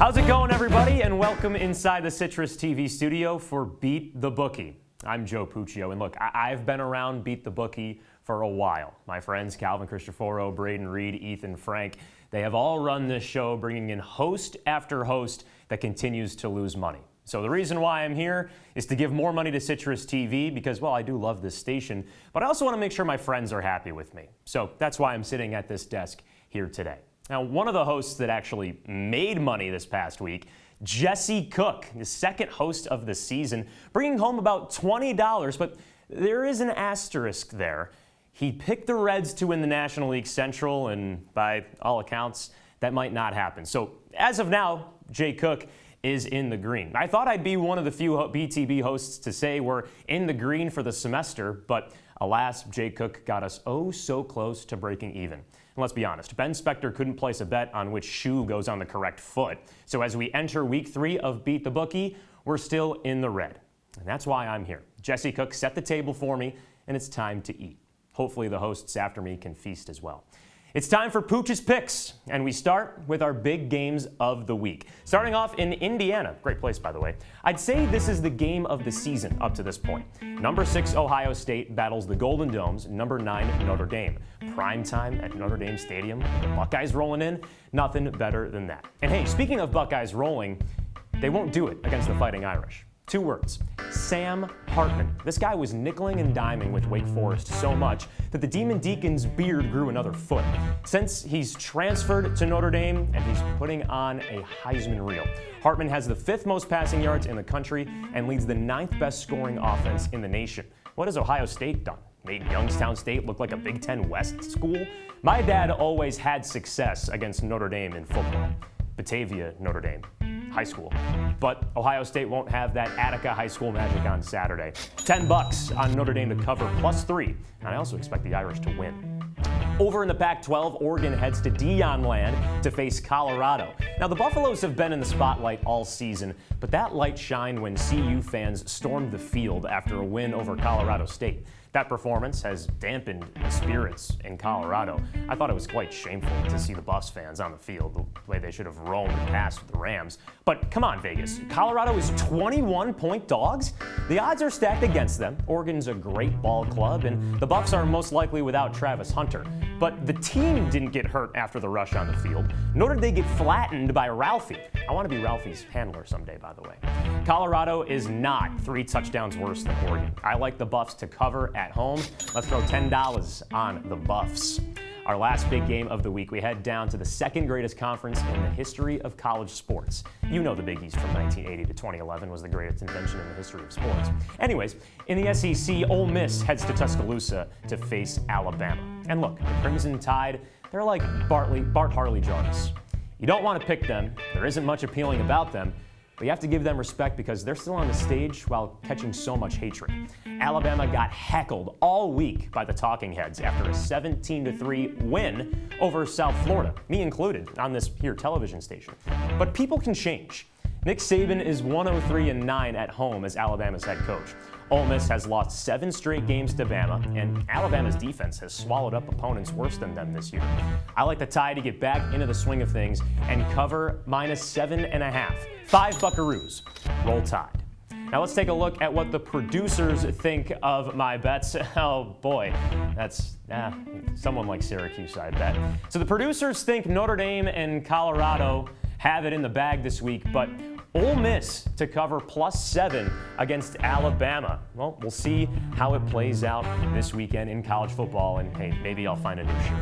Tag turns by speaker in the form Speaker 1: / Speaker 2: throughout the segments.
Speaker 1: How's it going, everybody? And welcome inside the CitrusTV studio for Beat the Bookie. I'm Joe Puccio, and look, I've been around Beat the Bookie for a while. My friends Calvin Cristoforo, Braden Reed, Ethan Frank, they have all run this show, bringing in host after host that continues to lose money. So the reason why I'm here is to give more money to CitrusTV because, well, I do love this station, but I also want to make sure my friends are happy with me. So that's why I'm sitting at this desk here today. Now, one of the hosts that actually made money this past week, Jesse Cook, the second host of the season, bringing home about $20, but there is an asterisk there. He picked the Reds to win the National League Central, and by all accounts, that might not happen. So as of now, Jay Cook is in the green. I thought I'd be one of the few BTB hosts to say we're in the green for the semester, but alas, Jay Cook got us oh so close to breaking even. And let's be honest, Ben Spector couldn't place a bet on which shoe goes on the correct foot. So as we enter week 3 of Beat the Bookie, we're still in the red. And that's why I'm here. Jesse Cook set the table for me, and it's time to eat. Hopefully the hosts after me can feast as well. It's time for Pooch's Picks, and we start with our big games of the week. Starting off in Indiana, great place by the way, I'd say this is the game of the season up to this point. Number 6 Ohio State battles the Golden Domes, number 9 Notre Dame. Prime time at Notre Dame Stadium, the Buckeyes rolling in, nothing better than that. And hey, speaking of Buckeyes rolling, they won't do it against the Fighting Irish. 2 words, Sam Hartman. This guy was nickeling and diming with Wake Forest so much that the Demon Deacon's beard grew another foot. Since he's transferred to Notre Dame and he's putting on a Heisman reel. Hartman has the 5th most passing yards in the country and leads the 9th best scoring offense in the nation. What has Ohio State done? Made Youngstown State look like a Big Ten West school? My dad always had success against Notre Dame in football. Batavia, Notre Dame. High school. But Ohio State won't have that Attica High School magic on Saturday. $10 on Notre Dame to cover +3, and I also expect the Irish to win. Over in the Pac-12, Oregon heads to Dion Land to face Colorado. Now, the Buffaloes have been in the spotlight all season, but that light shined when CU fans stormed the field after a win over Colorado State. That performance has dampened the spirits in Colorado. I thought it was quite shameful to see the Buffs fans on the field, the way they should have roamed past the Rams. But come on, Vegas. Colorado is 21-point dogs? The odds are stacked against them. Oregon's a great ball club, and the Buffs are most likely without Travis Hunter. But the team didn't get hurt after the rush on the field, nor did they get flattened by Ralphie. I want to be Ralphie's handler someday, by the way. Colorado is not 3 touchdowns worse than Oregon. I like the Buffs to cover at home. Let's throw $10 on the Buffs. Our last big game of the week, we head down to the 2nd greatest conference in the history of college sports. You know the Big East from 1980 to 2011 was the greatest invention in the history of sports. Anyways, in the SEC, Ole Miss heads to Tuscaloosa to face Alabama. And look, the Crimson Tide, they're like Bart Harley Jarvis. You don't want to pick them, there isn't much appealing about them, but you have to give them respect because they're still on the stage while catching so much hatred. Alabama got heckled all week by the talking heads after a 17-3 win over South Florida, me included, on this here television station. But people can change. Nick Saban is 103-9 at home as Alabama's head coach. Ole Miss has lost 7 straight games to Bama, and Alabama's defense has swallowed up opponents worse than them this year. I like the Tide to get back into the swing of things and cover -7.5. 5 Buckaroos. Roll Tide. Now let's take a look at what the producers think of my bets. Oh boy, that's someone like Syracuse, I bet. So the producers think Notre Dame and Colorado have it in the bag this week, but Ole Miss to cover +7 against Alabama. Well, we'll see how it plays out this weekend in college football, and hey, maybe I'll find a new shoe.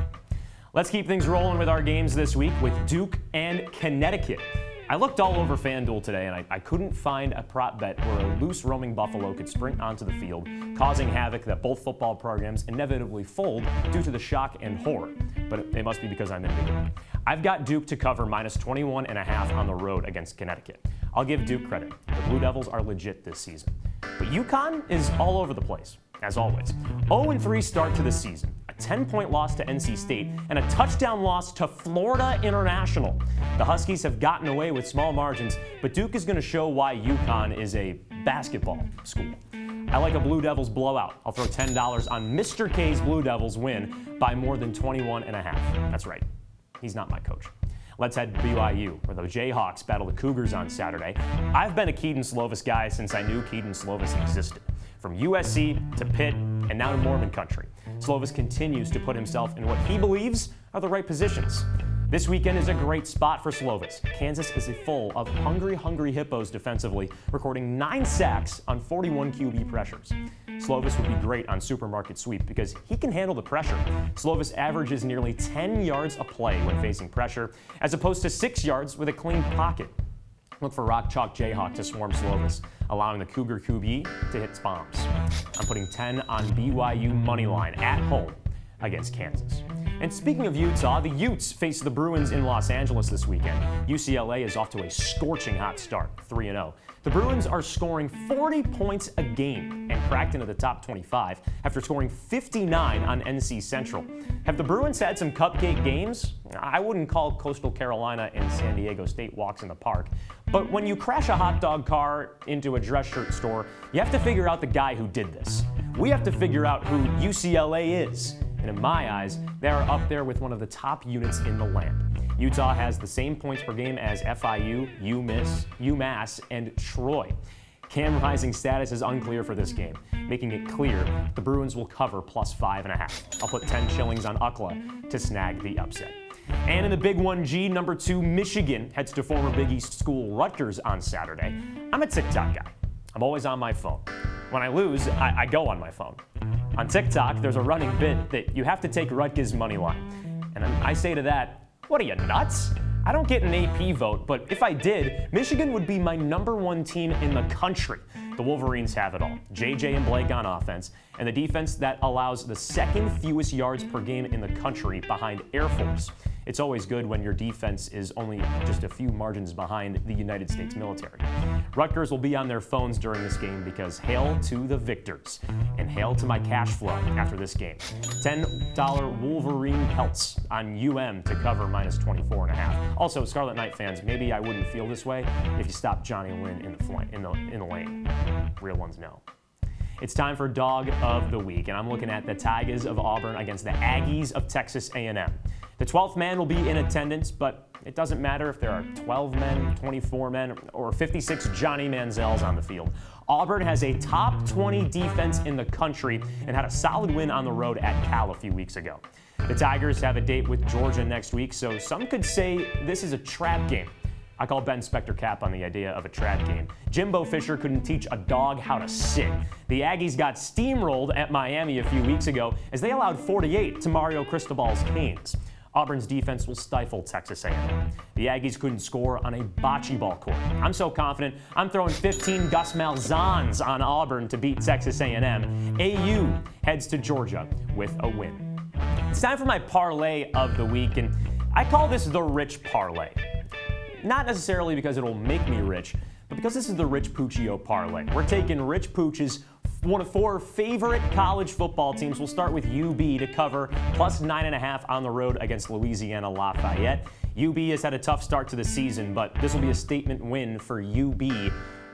Speaker 1: Let's keep things rolling with our games this week with Duke and Connecticut. I looked all over FanDuel today, and I couldn't find a prop bet where a loose roaming Buffalo could sprint onto the field, causing havoc that both football programs inevitably fold due to the shock and horror. But it must be because I'm in the game. I've got Duke to cover -21.5 on the road against Connecticut. I'll give Duke credit. The Blue Devils are legit this season. But UConn is all over the place, as always. 0-3 start to the season, a 10-point loss to NC State, and a touchdown loss to Florida International. The Huskies have gotten away with small margins, but Duke is going to show why UConn is a basketball school. I like a Blue Devils blowout. I'll throw $10 on Mr. K's Blue Devils win by more than 21.5. That's right. He's not my coach. Let's head to BYU, where the Jayhawks battle the Cougars on Saturday. I've been a Kedon Slovis guy since I knew Kedon Slovis existed. From USC to Pitt and now to Mormon country, Slovis continues to put himself in what he believes are the right positions. This weekend is a great spot for Slovis. Kansas is full of hungry hippos defensively, recording 9 sacks on 41 QB pressures. Slovis would be great on supermarket sweep because he can handle the pressure. Slovis averages nearly 10 yards a play when facing pressure, as opposed to 6 yards with a clean pocket. Look for Rock Chalk Jayhawk to swarm Slovis, allowing the Cougar QB to hit bombs. I'm putting 10 on BYU moneyline at home against Kansas. And speaking of Utah, the Utes face the Bruins in Los Angeles this weekend. UCLA is off to a scorching hot start, 3-0. The Bruins are scoring 40 points a game and cracked into the top 25 after scoring 59 on NC Central. Have the Bruins had some cupcake games? I wouldn't call Coastal Carolina and San Diego State walks in the park. But when you crash a hot dog car into a dress shirt store, you have to figure out the guy who did this. We have to figure out who UCLA is. And in my eyes, they are up there with one of the top units in the land. Utah has the same points per game as FIU, UMass, and Troy. Cam Rising's status is unclear for this game, making it clear the Bruins will cover plus 5.5. I'll put 10 shillings on UCLA to snag the upset. And in the Big 1G, number 2, Michigan heads to former Big East school Rutgers on Saturday. I'm a TikTok guy. I'm always on my phone. When I lose, I go on my phone. On TikTok, there's a running bit that you have to take Rutgers money line. And I say to that, what are you, nuts? I don't get an AP vote, but if I did, Michigan would be my number 1 team in the country. The Wolverines have it all. JJ and Blake on offense, and the defense that allows the second fewest yards per game in the country behind Air Force. It's always good when your defense is only just a few margins behind the United States military. Rutgers will be on their phones during this game because hail to the victors and hail to my cash flow after this game. $10 Wolverine pelts on UM to cover minus 24.5. Also, Scarlet Knight fans, maybe I wouldn't feel this way if you stopped Johnny Lynn in the lane. Real ones know. It's time for Dog of the Week, and I'm looking at the Tigers of Auburn against the Aggies of Texas A&M. The 12th man will be in attendance, but it doesn't matter if there are 12 men, 24 men, or 56 Johnny Manziels on the field. Auburn has a top 20 defense in the country and had a solid win on the road at Cal a few weeks ago. The Tigers have a date with Georgia next week, so some could say this is a trap game. I call Ben Spector cap on the idea of a trap game. Jimbo Fisher couldn't teach a dog how to sit. The Aggies got steamrolled at Miami a few weeks ago as they allowed 48 to Mario Cristobal's Canes. Auburn's defense will stifle Texas A&M. The Aggies couldn't score on a bocce ball court. I'm so confident, I'm throwing 15 Gus Malzahns on Auburn to beat Texas A&M. AU heads to Georgia with a win. It's time for my parlay of the week, and I call this the Rich Parlay. Not necessarily because it'll make me rich, but because this is the Rich Puccio parlay. We're taking Rich Pooch's one of 4 favorite college football teams. We'll start with UB to cover plus 9.5 on the road against Louisiana Lafayette. UB has had a tough start to the season, but this will be a statement win for UB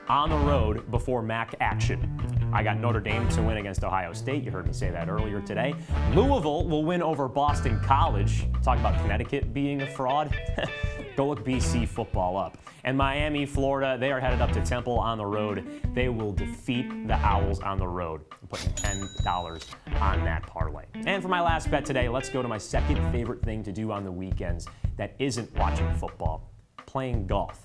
Speaker 1: on the road before MAC action. I got Notre Dame to win against Ohio State. You heard me say that earlier today. Louisville will win over Boston College. Talk about Connecticut being a fraud. Go look BC football up. And Miami, Florida, they are headed up to Temple on the road. They will defeat the Owls on the road. I'm putting $10 on that parlay. And for my last bet today, let's go to my second favorite thing to do on the weekends that isn't watching football, playing golf.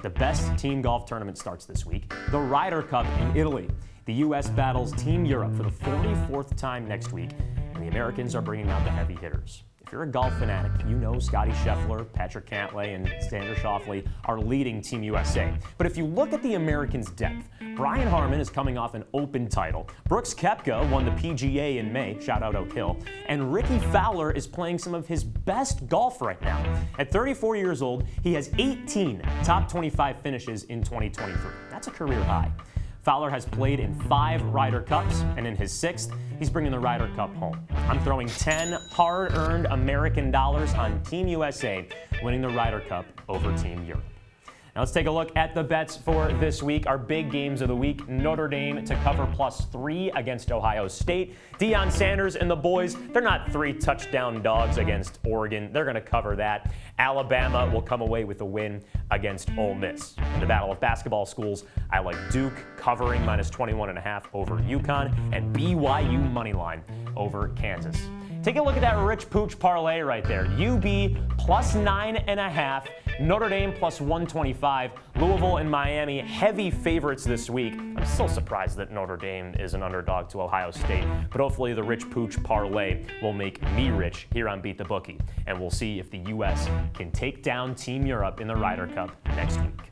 Speaker 1: The best team golf tournament starts this week, the Ryder Cup in Italy. The U.S. battles Team Europe for the 44th time next week, and the Americans are bringing out the heavy hitters. If you're a golf fanatic, you know Scotty Scheffler, Patrick Cantlay, and Xander Schauffele are leading Team USA. But if you look at the Americans' depth, Brian Harman is coming off an Open title. Brooks Koepka won the PGA in May, shout out Oak Hill, and Ricky Fowler is playing some of his best golf right now. At 34 years old, he has 18 top 25 finishes in 2023. That's a career high. Fowler has played in 5 Ryder Cups, and in his 6th, he's bringing the Ryder Cup home. I'm throwing 10 hard-earned American dollars on Team USA winning the Ryder Cup over Team Europe. Now let's take a look at the bets for this week. Our big games of the week: Notre Dame to cover +3 against Ohio State. Deion Sanders and the boys, they're not 3-touchdown dogs against Oregon. They're going to cover that. Alabama will come away with a win against Ole Miss. In the battle of basketball schools, I like Duke covering -21.5 over UConn and BYU moneyline over Kansas. Take a look at that rich pooch parlay right there. UB +9.5, Notre Dame +125, Louisville and Miami heavy favorites this week. I'm still surprised that Notre Dame is an underdog to Ohio State, but hopefully the rich pooch parlay will make me rich here on Beat the Bookie, and we'll see if the U.S. can take down Team Europe in the Ryder Cup next week.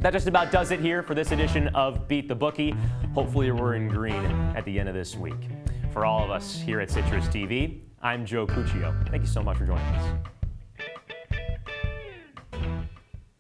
Speaker 1: That just about does it here for this edition of Beat the Bookie. Hopefully we're in green at the end of this week. For all of us here at Citrus TV, I'm Joe Puccio. Thank you so much for joining us.